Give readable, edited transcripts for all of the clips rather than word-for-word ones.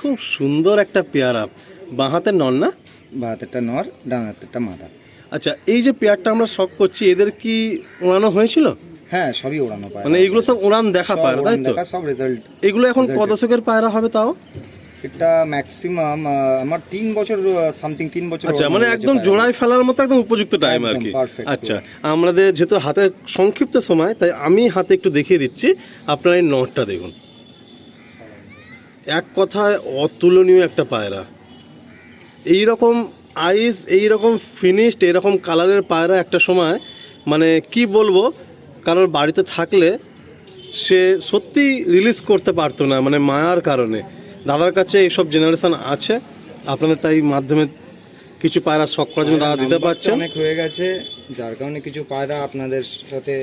খুব সুন্দর একটা পেয়ারা, বাঁ হাতের নর না? বাঁ হাতেরটা নর, ডান হাতেরটা মাদা। আচ্ছা, এই যে পেয়ারটা আমরা শখ করছি, এদের কি ওড়ানো হয়েছিল? হ্যাঁ, সবই ওড়ানো পায়রা। মানে এগুলো সব ওড়ান দেখা পায়রা, তাই তো? সব রেজাল্ট। এগুলো এখন কত দশকের পায়রা হবে তাও? এটা ম্যাক্সিমাম আমার 3 বছর সামথিং, 3 বছর। আচ্ছা, মানে একদম জোড়ায় ফেলার মতো একদম উপযুক্ত টাইম আর কি। আচ্ছা, আমাদের যেহেতু হাতে সংক্ষিপ্ত সময়, তাই আমি হাতে একটু দেখিয়ে দিচ্ছি। আপনার এই নটটা দেখুন, এক কথায় অতুলনীয় একটা পায়রা। এইরকম আইস, এইরকম ফিনিশড, এরকম কালারের পায়রা একটা সময় মানে কি বলবো, কারোর বাড়িতে থাকলে সে সত্যি রিলিজ করতে পারতো না, মানে মায়ার কারণে। দাদার কাছে এইসব জেনারেশন আছে, আপনাদের তাই মাধ্যমে কিছু পায়রা শখ করার জন্য দাদা দিতে পারছেন। অনেক হয়ে গেছে, যার কারণে কিছু পায়রা আপনাদের সাথে।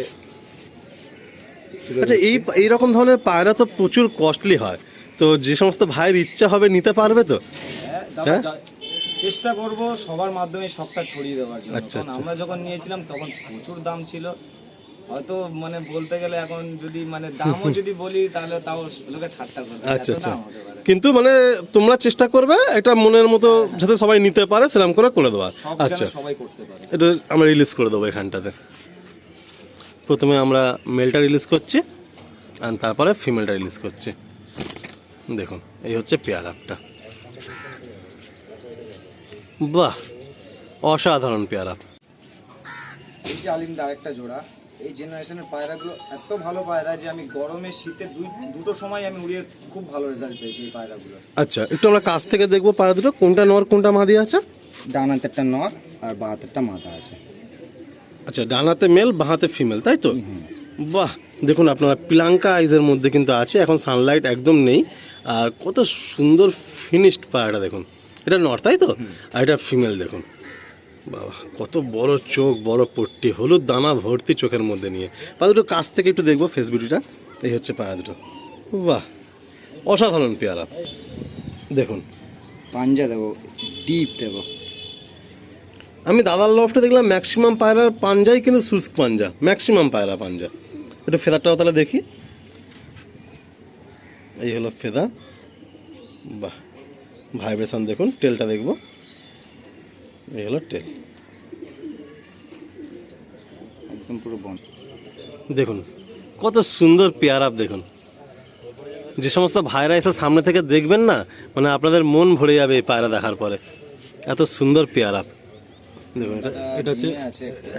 আচ্ছা, এইরকম ধরনের পায়রা তো প্রচুর কস্টলি হয়, তো যে সমস্ত ভাইয়ের ইচ্ছা হবে নিতে পারবে তো? হ্যাঁ, চেষ্টা করব সবার মাধ্যমে শখটা ছড়িয়ে দেওয়ার জন্য। আচ্ছা, কারণ আমরা যখন নিয়েছিলাম তখন প্রচুর দাম ছিল, হয়তো মানে বলতে গেলে এখন যদি মানে দামও যদি বলি তাহলে তাও লোকে ঠাট্টা করবে। আচ্ছা আচ্ছা, কিন্তু মানে তোমরা চেষ্টা করবে এটা মনের মতো যাতে সবাই নিতে পারে সেরকম করে দেওয়া। আচ্ছা, সবাই করতে পারে। এটা আমরা রিলিজ করে দেবো এখানটাতে। প্রথমে আমরা মেলটা রিলিজ করছি আর তারপরে ফিমেলটা রিলিজ করছি। দেখুন, এই হচ্ছে পেয়ারাটা। বাহ, অসাধারণ পেয়ারা। এই যে আলিমদার একটা জোড়া, এই জেনারেশনের পায়রাগুলো এত ভালো পায়রা যে আমি গরমে শীতে দুটো সময় আমি উড়িয়ে খুব ভালো রেজাল্ট পেয়েছি এই পায়রাগুলো। আচ্ছা, একটু আমরা কাছ থেকে দেখবো পায়রা দুটো, কোনটা নর কোনটা মাদি আছে? ডান হাতেরটা নর আর বাঁ হাতেরটা মাদা আছে। আচ্ছা, ডান হাতে মেল, বাঁ হাতে ফিমেল, তাই তো? বাহ, দেখুন আপনারা পিলাঙ্কা আইজের মধ্যে কিন্তু আছে, এখন সানলাইট একদম নেই। আর কত সুন্দর ফিনিশড পায়রাটা দেখুন। এটা নর, তাই তো? আর এটা ফিমেল দেখুন। বাবা, কত বড় চোখ, বড় পট্টি, হলুদ দানা ভর্তি চোখের মধ্যে নিয়ে। পায়রা দুটো কাছ থেকে একটু দেখবো ফেস বিউটিটা। এই হচ্ছে পায়রা দুটো। বাহ, অসাধারণ পেয়ারা। দেখুন পাঞ্জা দেবো, ডিপ দেবো। আমি দাদার লফটে দেখলাম ম্যাক্সিমাম পায়রার পাঞ্জাই কিন্তু শুষ্ক পাঞ্জা, ম্যাক্সিমাম পায়রা পাঞ্জা। একটু ফেদারটাও তাহলে দেখি। এই হলো ফেদা। বাহ, ভাইব্রেশন দেখুন। টেলটা দেখবো, এই হলো টেল। একদম পুরো বন্ধ। দেখুন কত সুন্দর পেয়ার আপ। দেখুন, যে সমস্ত ভাইরা এসে সামনে থেকে দেখবেন না, মানে আপনাদের মন ভরে যাবে এই পায়রা দেখার পরে। এত সুন্দর পেয়ার আপ। দেখুন, এটা হচ্ছে,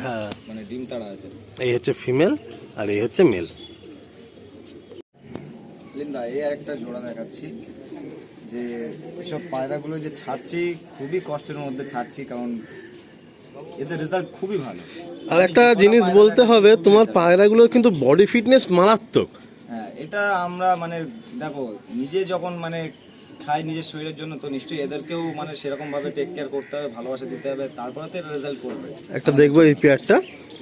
হ্যাঁ মানে ডিম তাড়া আছে। এই হচ্ছে ফিমেল আর এই হচ্ছে মেল। লিন্দা, এই একটা জোড়া দেখাচ্ছি যে এসব পায়রাগুলো যে ছাড়ছি খুবই কষ্টের মধ্যে ছাড়ছি, কারণ এদের রেজাল্ট খুবই ভালো। আর একটা জিনিস বলতে হবে, তোমার পায়রাগুলোর কিন্তু বডি ফিটনেস মারাত্মক। হ্যাঁ, এটা আমরা মানে দেখো নিজে যখন মানে খাই নিজের শরীরের জন্য, তো নিশ্চয়ই এদেরকেও মানে সেরকম ভাবে টেক কেয়ার করতে হবে, ভালোবাসা দিতে হবে, তারপরে তো এটা রেজাল্ট করবে। একটা দেখবো এই পেয়ারটা,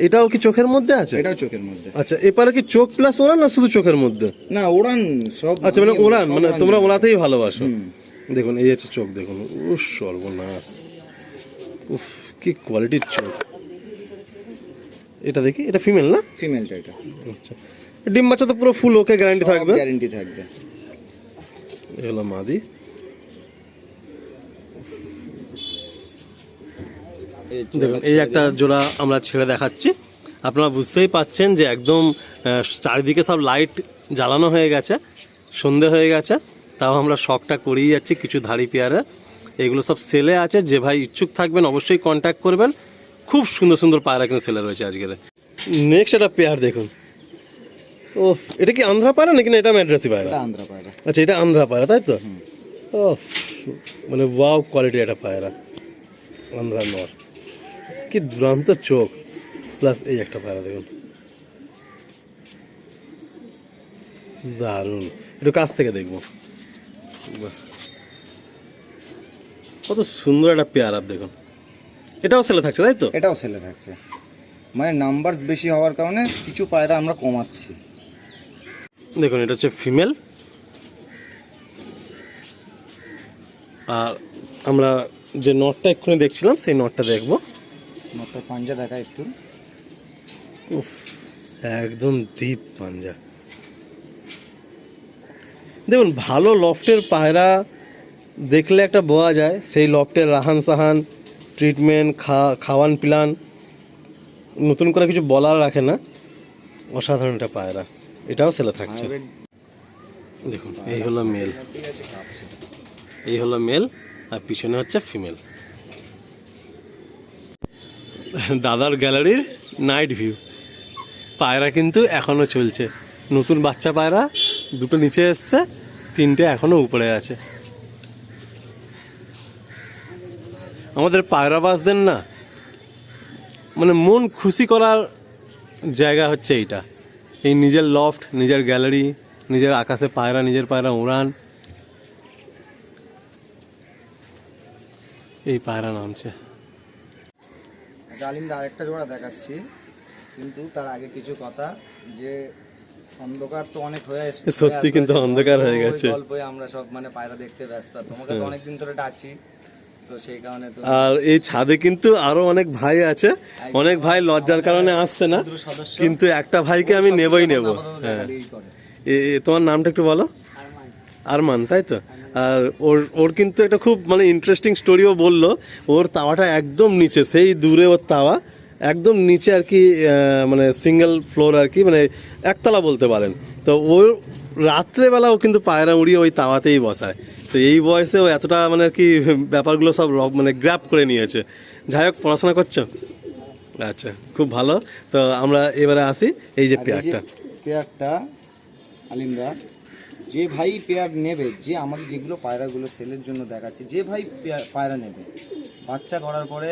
এটাও কি চোখের মধ্যে আছে? এটাও চোখের মধ্যে। আচ্ছা, এপারে কি চোখ প্লাস ওড়ান না শুধু চোখের মধ্যে? না, ওড়ান সব। আচ্ছা, মানে ওড়ান, মানে তোমরা ওড়াতেই ভালোবাসো। দেখুন, এই হচ্ছে চোখ দেখুন। উফ, সর্বনাশ, উফ কি কোয়ালিটির চোখ। এটা দেখি, এটা ফিমেল না? ফিমেলটা এটা। আচ্ছা, ডিম বাচ্চা তো পুরো ফুল ওকে গ্যারান্টি থাকবে? গ্যারান্টি থাকবে। এই হলো মাদি। দেখুন, এই একটা জোড়া আমরা ছেড়ে দেখাচ্ছি। আপনারা বুঝতেই পাচ্ছেন যে একদম চারিদিকে সব লাইট জ্বালানো হয়ে গেছে, সন্ধে হয়ে গেছে, তাও আমরা শখটা করিয়ে যাচ্ছি কিছু ধাড়ি পেয়ারে। এগুলো সব সেলে আছে, যে ভাই ইচ্ছুক থাকবেন অবশ্যই কন্ট্যাক্ট করবেন। খুব সুন্দর সুন্দর পায়রা কিন্তু সেলে রয়েছে আজকের। নেক্সট একটা পেয়ার দেখুন। ও, এটা কি আন্ধ্রা পায়রা নাকি না এটা ম্যাড্রাসি পায়রা? এটা আন্ধ্রা পায়রা। আচ্ছা, এটা আন্ধ্রা পায়রা, তাই তো? ও, মানে ওয়াও কোয়ালিটি একটা পায়রা, আন্ধ্রা নর। কি দুরান্ত চোখ, প্লাস এই একটা পায়রা দেখুন, দারুণ। একটু কাছ থেকে দেখবো। কত সুন্দর একটা পেয়ার আপ দেখুন। এটাও সেলে থাকছে, তাই তো? এটাও সেলে থাকছে, মানে নাম্বারস বেশি হওয়ার কারণে কিছু পায়রা আমরা কমাচ্ছি। দেখুন, এটা হচ্ছে ফিমেল। আর আমরা যে নটটা এক্ষুনি দেখছিলাম সেই নটটা দেখবো। নটটা পাঞ্জা দেখা একটু। উফ, একদম ডিপ পাঞ্জা। দেখুন, ভালো লফটের পায়রা দেখলে একটা বোঝা যায় সেই লফটের রাহান সাহান, ট্রিটমেন্ট, খাওয়ান প্ল্যান, নতুন করে কিছু বলার রাখে না। অসাধারণ একটা পায়রা, এটাও সেলে থাকছে। দেখুন এই হলো মেল, এই হলো মেল, আর পিছনে হচ্ছে ফিমেল। দাদার গ্যালারির নাইট ভিউ। পায়রা কিন্তু এখনও চলছে, নতুন বাচ্চা পায়রা দুটো নিচে এসছে, তিনটে এখনও উপরে আছে। আমাদের পায়রাবাজদের না মানে মন খুশি করার জায়গা হচ্ছে এইটা, এই নিজের লফট, নিজের গ্যালারি, নিজের আকাশে পায়রা, নিজের পায়রা উড়ান। এই পায়রা নামছে। জালিমদা আরেকটা জোড়া দেখাচ্ছি, কিন্তু তার আগে কিছু কথা, যে অন্ধকার তো অনেক হয়ে এসেছে, সত্যি কিন্তু অন্ধকার হয়ে গেছে। গল্পে আমরা সব মানে পায়রা দেখতে ব্যস্ত, তোমাকে তো অনেকদিন ধরে ডাকছি, তো সেই কারণে তো আর এই ছাদে কিন্তু আরো অনেক ভাই আছে, অনেক ভাই লজ্জার কারণে আসছে না, সদস্য কিন্তু একটা ভাইকে আমি নেবই নেব। হ্যাঁ, তোমার নামটা একটু বলো। আরমান, তাই তো? আর ওর কিন্তু একটা খুব মানে ইন্টারেস্টিং স্টোরিও বললো। ওর তাওয়াটা একদম নিচে, সেই দূরে ওর তাওয়া একদম নিচে আর কি, মানে সিঙ্গেল ফ্লোর আর কি, মানে একতলা বলতে পারেন। তো ওর রাত্রেবেলা ও কিন্তু পায়রা উড়িয়ে ওই তাওয়াতেই বসায়। তো এই বয়সে ও এতটা মানে আর কি ব্যাপারগুলো সব মানে গ্র্যাব করে নিয়েছে। যাই হোক, পড়াশোনা করছো? আচ্ছা, খুব ভালো। তো আমরা এবারে আসি এই যে পেয়ারটা আলিমদা, যে ভাই পেয়ার নেবে, যে আমাদের যেগুলো পায়রাগুলো সেলের জন্য দেখাচ্ছে, যে ভাই পায়রা নেবে, বাচ্চা করার পরে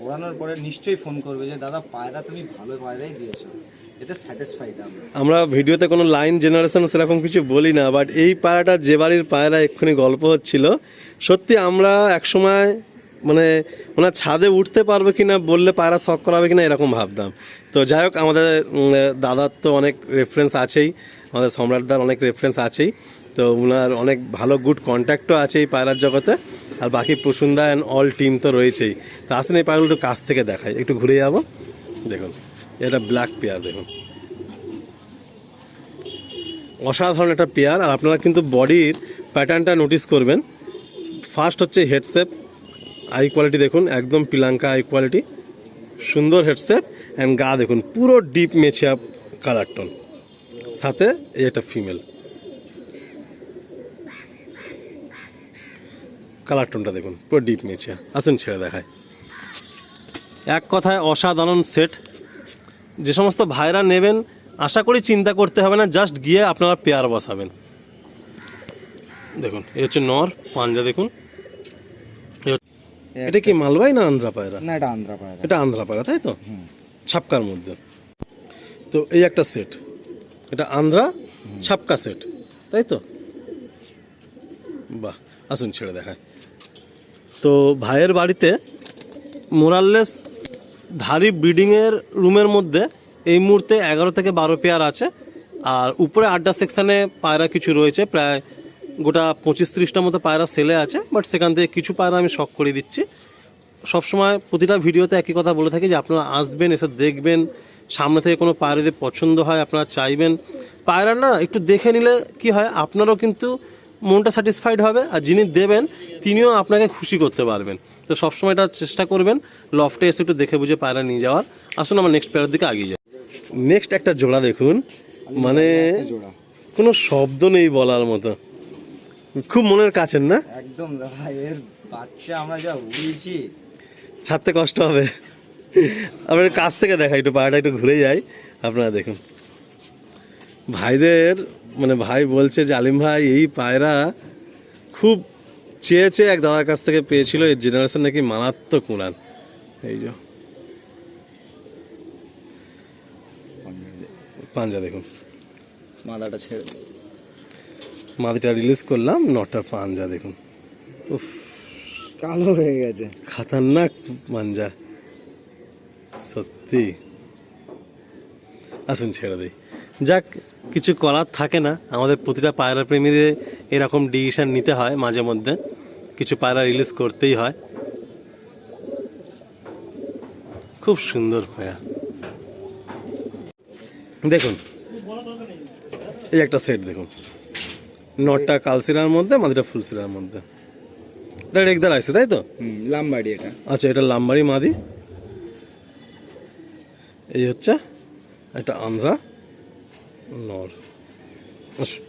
ওড়ানোর পরে নিশ্চয়ই ফোন করবে যে দাদা পায়রা তুমি ভালো পায়রাই দিয়েছো, এতে স্যাটিসফাইড আমরা ভিডিওতে কোনো লাইন জেনারেশন সেরকম কিছু বলি না, বাট এই পায়রাটা যে বাড়ির পায়রা এক্ষুনি গল্প হচ্ছিল, সত্যি আমরা একসময় মানে ওনার ছাদে উঠতে পারবে কিনা, বললে পায়রা শখ করাবে কিনা এরকম ভাবতাম। তো যাই হোক, আমাদের দাদার তো অনেক রেফারেন্স আছেই, আমাদের সম্রাটদার অনেক রেফারেন্স আছেই, তো ওনার অনেক ভালো গুড কন্ট্যাক্টও আছে এই পায়রার জগতে, আর বাকি প্রসুন্দা অ্যান্ড অল টিম তো রয়েছেই। তো আসলে এই পায়রাগুলো একটু কাছ থেকে দেখাই, একটু ঘুরে যাবো। দেখুন এটা ব্ল্যাক পেয়ার, দেখুন অসাধারণ একটা পেয়ার। আর আপনারা কিন্তু বডির প্যাটার্নটা নোটিস করবেন। ফার্স্ট হচ্ছে হেডশেপ, আই কোয়ালিটি দেখুন, একদম পিলাঙ্কা আই কোয়ালিটি, সুন্দর হেডশেপ, অ্যান্ড গা দেখুন পুরো ডিপ মেছিয়া কালার টোন, সাথে এই একটা ফিমেল কালার টোনটা দেখুন পুরো ডিপ মেছিয়া। আসুন ছেড়ে দেখায়। এক কথায় অসাধারণ সেট। যে সমস্ত ভাইরা নেবেন আশা করি চিন্তা করতে হবে না, জাস্ট গিয়ে আপনারা পেয়ার বসাবেন। দেখুন এই হচ্ছে নর, পাঞ্জা দেখুন। এটা কি মালবাই না আন্ধ্রা পায়রা? না, এটা আন্ধ্রা পায়রা। এটা আন্ধ্রা পায়রা, তাই তো? ছাপকার মধ্যে। তো এই একটা সেট, এটা আন্ধ্রা ছাপকা সেট, তাই তো? বাহ, আসুন ছেড়ে দেখায়। তো ভাইয়ের বাড়িতে মোরাললেস ধারি ব্রিডিংয়ের রুমের মধ্যে এই মুহূর্তে 11 থেকে 12 পেয়ার আছে, আর উপরে আড্ডা সেকশানে পায়রা কিছু রয়েছে, প্রায় গোটা 25-30টার মতো পায়রা সেলে আছে, বাট সেখান থেকে কিছু পায়রা আমি শখ করে দিচ্ছি। সবসময় প্রতিটা ভিডিওতে একই কথা বলে থাকি যে আপনারা আসবেন, এসে দেখবেন, সামনে থেকে কোনো পায়রা যদি পছন্দ হয় আপনারা চাইবেন, পায়রা না একটু দেখে নিলে কি হয়, আপনারও কিন্তু মনটা স্যাটিসফাইড হবে, আর যিনি দেবেন তিনিও আপনাকে খুশি করতে পারবেন। তো সবসময় এটা চেষ্টা করবেন লফটে এসে একটু দেখে বুঝে পায়রা নিয়ে যাওয়ার। আসুন আমরা নেক্সট পেয়ারের দিকে এগিয়ে যাই। নেক্সট একটা জোড়া দেখুন, মানে কোনো শব্দ নেই বলার মতো, খুব মনের কাছের না? একদম দাদা, এর বাচ্চা আমরা যা উড়িয়েছি, ছাড়তে কষ্ট হবে। আমরা কাছ থেকে দেখাই, একটু পায়রাটা একটু ঘুরে যাই, আপনারা দেখুন। ভাইদের মানে ভাই বলছে যে আলিম ভাই এই পায়রা খুব চেয়েছে, এক দাদার কাছ থেকে পেয়েছিল, এর জেনারেশন নাকি মারাত্মক উড়ান। এই যে পাঞ্জা দেখুন, মাদাটা ছেড়ে মাদিটা রিলিজ করলাম, নটার পাঞ্জা দেখুন, উফ কালো হয়ে গেছে, খাতারনাক পাঞ্জা সত্যি। আসুন ছেড়ে দিই। যাক, কিছু করার থাকে না, আমাদের প্রতিটা পায়রা প্রেমীদের এরকম ডিসিশন নিতে হয়, মাঝে মধ্যে কিছু পায়রা রিলিজ করতেই হয়। খুব সুন্দর পায়রা দেখুন, এই একটা সেট দেখুন, নটটা কালসিরার মধ্যে, মাদিটা ফুলসিরার মধ্যে, এটা রেগদার আছে তাই তো? লাম্বাড়ি এটা। আচ্ছা, এটা লাম্বাড়ি মাদি। এই হচ্ছে এটা আন্ধ্রা নর। আসো।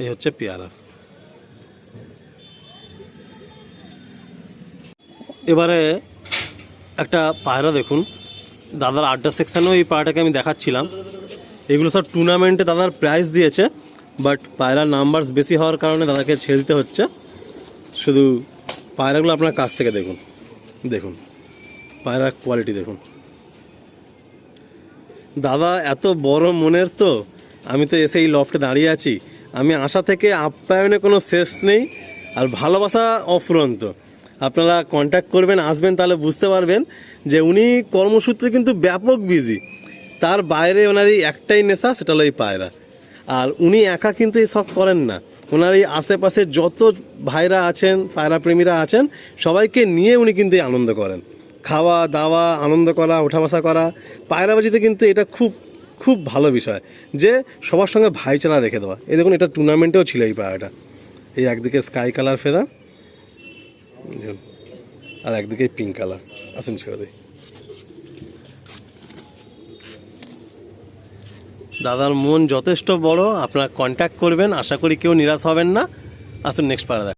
এই হচ্ছে পেয়ারা। এবারে একটা পায়রা দেখুন, দাদার আড্ডা সেকশানেও এই পায়রাটাকে আমি দেখাচ্ছিলাম। এগুলো সব টুর্নামেন্টে দাদার প্রাইজ দিয়েছে, বাট পায়রার নাম্বারস বেশি হওয়ার কারণে দাদাকে ছেড়ে দিতে হচ্ছে। শুধু পায়রাগুলো আপনার কাছ থেকে দেখুন, দেখুন পায়রার কোয়ালিটি দেখুন। দাদা এত বড় মনের তো, আমি তো এসে এই লফটে দাঁড়িয়ে আছি, আমি আশা থেকে আপ্যায়নে কোনো শেষ নেই, আর ভালোবাসা অফুরন্ত। আপনারা কন্ট্যাক্ট করবেন, আসবেন, তাহলে বুঝতে পারবেন যে উনি কর্মসূত্রে কিন্তু ব্যাপক বিজি। তার বাইরে ওনার এই একটাই নেশা, সেটা হলো এই পায়রা। আর উনি একা কিন্তু এই শখ করেন না, ওনার এই আশেপাশে যত ভাইরা আছেন, পায়রা প্রেমীরা আছেন, সবাইকে নিয়ে উনি কিন্তু এই আনন্দ করেন। খাওয়া দাওয়া, আনন্দ করা, ওঠা বসা করা, পায়রাবাজিতে কিন্তু এটা খুব খুব ভালো বিষয় যে সবার সঙ্গে ভাইচারা রেখে দেওয়া। এই দেখুন, এটা টুর্নামেন্টেও ছিল এই পায়রাটা। এই একদিকে স্কাই কালার ফেদার দেখুন, আর একদিকে পিঙ্ক কালার। আসুন ছেড়ে দিই। দাদার মন যথেষ্ট বড়, আপনারা কন্ট্যাক্ট করবেন, আশা করি কেউ নিরাশ হবেন না। আসুন নেক্সট পায়রা দেখ।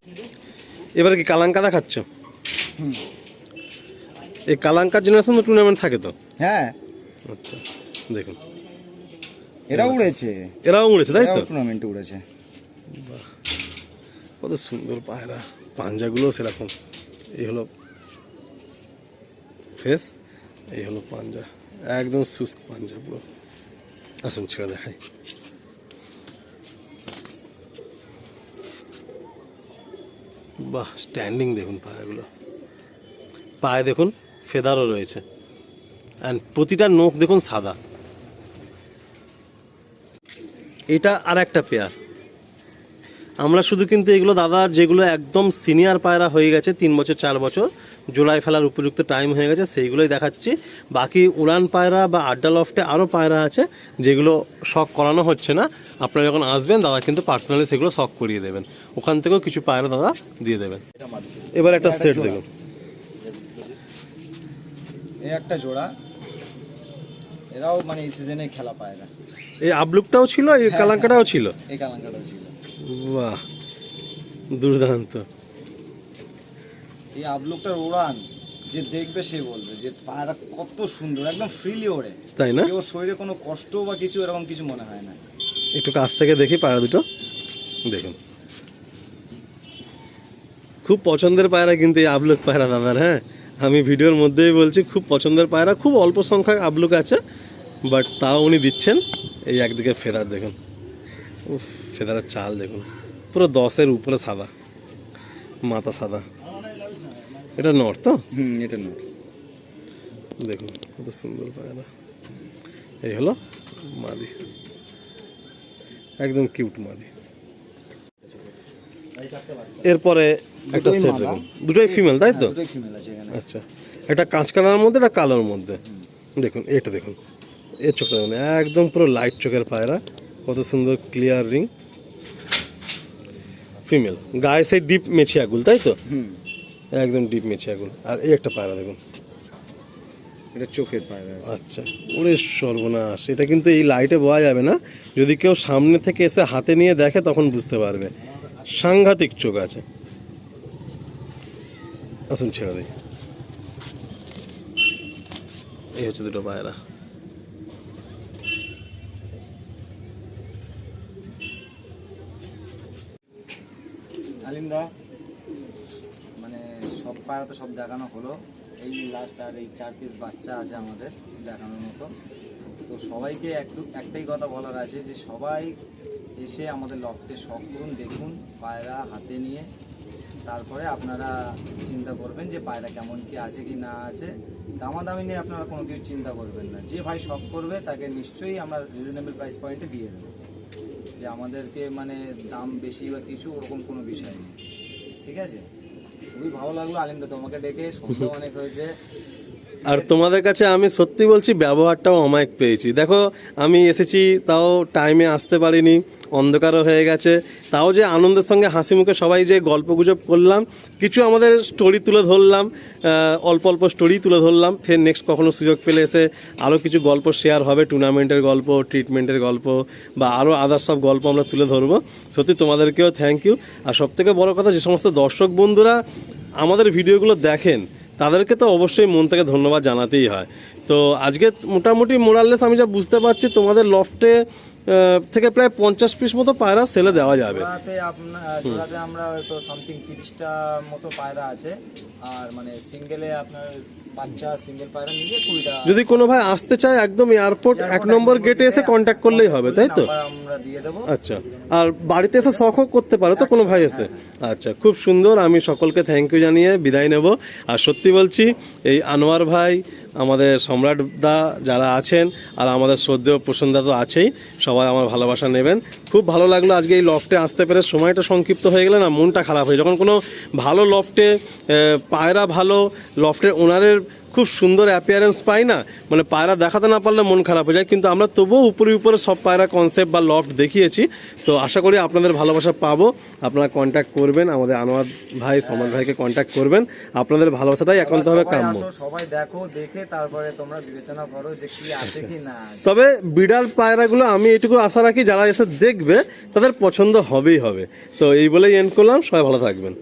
এবারে কি কালাঙ্কা দেখাচ্ছ? এই কালাঙ্কার জেনারেশন তো টুর্নামেন্ট থাকে তো? হ্যাঁ, আচ্ছা দেখুন, এরাও উড়েছে, এরাও উড়েছে তাই তো? টুর্নামেন্টে উড়েছে। কত সুন্দর পায়রা, পাঞ্জাগুলো সেরকম। এই হলো ফেস, এই হলো পাঞ্জা, একদম শুষ্ক পাঞ্জা পুরো। আসুন ছেড়ে দেখাই। বাহ, স্ট্যান্ডিং দেখুন পায়রাগুলো, পায়ে দেখুন ফেদারও রয়েছে, অ্যান্ড প্রতিটা নখ দেখুন সাদা। এটা আর একটা পেয়ার। আমরা শুধু কিন্তু এগুলো দাদার যেগুলো একদম সিনিয়র পায়রা হয়ে গেছে, 3 বছর 4 বছর, জোড়ায় ফেলার উপযুক্ত টাইম হয়ে গেছে, সেইগুলোই দেখাচ্ছি। বাকি উড়ান পায়রা বা আড্ডা লফটে আরও পায়রা আছে যেগুলো শখ করানো হচ্ছে না। আপনারা যখন আসবেন দাদা কিন্তু পার্সোনালি সেগুলো শখ করিয়ে দেবেন, ওখান থেকেও কিছু পায়রা দাদা দিয়ে দেবেন। এবার একটা সেট দেখুন, এই একটা জোড়া, এরাও মানে এই সিজনে খেলা পায়রা। এই আবলুকটাও ছিল, এই কালাঙ্কাটাও ছিল। এই কালাঙ্কাটাও ছিল। বাহ, দুর্দান্ত। এই আবলুকটার উড়ান যে দেখবে সে বলবে যে পায়রা কত সুন্দর, একদম ফ্রিলি ওড়ে, তাই না? ওর শরীরে কোনো কষ্ট বা কিছু এরকম কিছু মনে হয় না। একটু কাছ থেকে দেখি পায়রা দুটো দেখুন, খুব পছন্দের পায়রা কিন্তু এই আবলুক পায়রা দাদার। হ্যাঁ, আমি ভিডিওর মধ্যেই বলছি, খুব পছন্দের পায়রা। খুব অল্প সংখ্যক আবলুক আছে, বাট তাও উনি দিচ্ছেন। এই একদিকে ফেদার দেখুন, উফ, ফেদারের চাল দেখুন, পুরো 10-এর উপরে সাদা, মাথা সাদা। এটা নর তো? এটা নর। দেখুন কত সুন্দর পায়রা। এই হলো মাদি, একদম কিউট মাদি। এরপরে একটা দুটোই সেট মাদা। দেখুন, দুটোই ফিমেল তাই তো? দুটোই ফিমেল আছে এখানে। আচ্ছা, একটা কাঁচ কালার মধ্যে, একটা কালোর মধ্যে। দেখুন এটা দেখুন, এর চোখটা দেখুন, একদম পুরো লাইট চোখের পায়রা, কত সুন্দর ক্লিয়ার রিং। ফিমেল, গায়ে সেই ডিপ মেছি আগুল তাই তো? একদম ডিপ মেছি আগুল। আর এই একটা পায়রা দেখুন, এটা চোখের পায়রা আছে। আচ্ছা, ওরে সর্বনাশ, এটা কিন্তু এই লাইটে বোঝা যাবে না, যদি কেউ সামনে থেকে এসে হাতে নিয়ে দেখে তখন বুঝতে পারবে। সাংঘাতিক চোখ আছে। আসুন ছেড়ে দিই। এই হচ্ছে দুটো পায়রা। আলিন্দা মানে সব পায়রা তো সব দেখানো হলো, এই লাস্ট আর এই 4 পিস বাচ্চা আছে আমাদের দেখানোর মতো। তো সবাইকে একটাই কথা বলার আছে যে সবাই এসে আমাদের লফটে শখ করুন, দেখুন পায়রা হাতে নিয়ে, তারপরে আপনারা চিন্তা করবেন যে পায়রা কেমন কি আছে কি না আছে। দামাদামি নিয়ে আপনারা কোনো কিছু চিন্তা করবেন না, যে ভাই শখ করবে তাকে নিশ্চয়ই আমরা রিজনেবল প্রাইস পয়েন্টে দিয়ে দেবো, যে আমাদেরকে মানে দাম বেশি বা কিছু ওরকম কোনো বিষয় নেই। ঠিক আছে, খুবই ভালো লাগলো আলিন্দা তোমাকে ডেকে, সন্ধ্যা অনেক হয়েছে। আর তোমাদের কাছে আমি সত্যি বলছি, ব্যবহারটাও অমায়িক পেয়েছি। দেখো, আমি এসেছি তাও টাইমে আসতে পারিনি, অন্ধকারও হয়ে গেছে, তাও যে আনন্দের সঙ্গে হাসি মুখে সবাই যে গল্পগুজব করলাম, কিছু আমাদের স্টোরি তুলে ধরলাম, অল্প অল্প স্টোরি তুলে ধরলাম। ফের নেক্সট কখনো সুযোগ পেলে এসে আরও কিছু গল্প শেয়ার হবে, টুর্নামেন্টের গল্প, ট্রিটমেন্টের গল্প বা আরও আদার্স সব গল্প আমরা তুলে ধরবো। সত্যি তোমাদেরকেও থ্যাংক ইউ। আর সবথেকে বড় কথা, যে সমস্ত দর্শক বন্ধুরা আমাদের ভিডিওগুলো দেখেন তাদেরকে তো অবশ্যই মন থেকে ধন্যবাদ জানাতেই হয়। তো আজকে মোটামুটি মোরাললেস আমি যা বুঝতে পারছি, তোমাদের লফটে থেকে প্রায় 50 পিস মতো পায়রা সেলে দেওয়া যাবে। জোড়াতে আমরা হয়তো সামথিং 30টা মতো পায়রা আছে, আর মানে সিঙ্গেলে আপনার বাচ্চা সিঙ্গেল পায়রা নিলে 20টা। যদি কোনো ভাই আসতে চায় একদম এয়ারপোর্ট 1 নম্বর গেটে এসে কন্ট্যাক্ট করলেই হবে, তাই তো? আমরা দিয়ে দেবো। আচ্ছা, আর বাড়িতে এসে শখও করতে পারে তো কোনো ভাই এসে? আচ্ছা, খুব সুন্দর। আমি সকলকে থ্যাংক ইউ জানিয়ে বিদায় নেব। আর সত্যি বলছি, এই আনোয়ার ভাই, আমাদের সম্রাট দা যারা আছেন, আর আমাদের শ্রদ্ধেয় প্রসন্দা তো আছেই, সবাই আমার ভালোবাসা নেবেন। খুব ভালো লাগলো আজকে এই লফটে আসতে পেরে। সময়টা সংক্ষিপ্ত হয়ে গেলে না মনটা খারাপ হয়ে, যখন কোনো ভালো লফটে পায়রা ভালো লফটের ওনারের খুব সুন্দর অ্যাপিয়ারেন্স পাই না, মানে পায়রা দেখাতে না পারলে মন খারাপ হয়ে যায়। কিন্তু আমরা তবুও উপরে উপরে সব পায়রা কনসেপ্ট বা লফট দেখিয়েছি। তো আশা করি আপনাদের ভালোবাসা পাবো। আপনারা কন্ট্যাক্ট করবেন, আমাদের আনোয়ার ভাই, সম্রাট ভাইকে কন্ট্যাক্ট করবেন। আপনাদের ভালোবাসাটাই একান্তভাবে কাম্য। সবাই দেখো, দেখে তারপরে তোমরা বিবেচনা করো যে কি আছে কি না। তবে বিড়াল পায়রাগুলো আমি এটুকু আশা রাখি, যারা এসে দেখবে তাদের পছন্দ হবেই হবে। তো এই বলেই এন্ড করলাম। সবাই ভালো থাকবেন।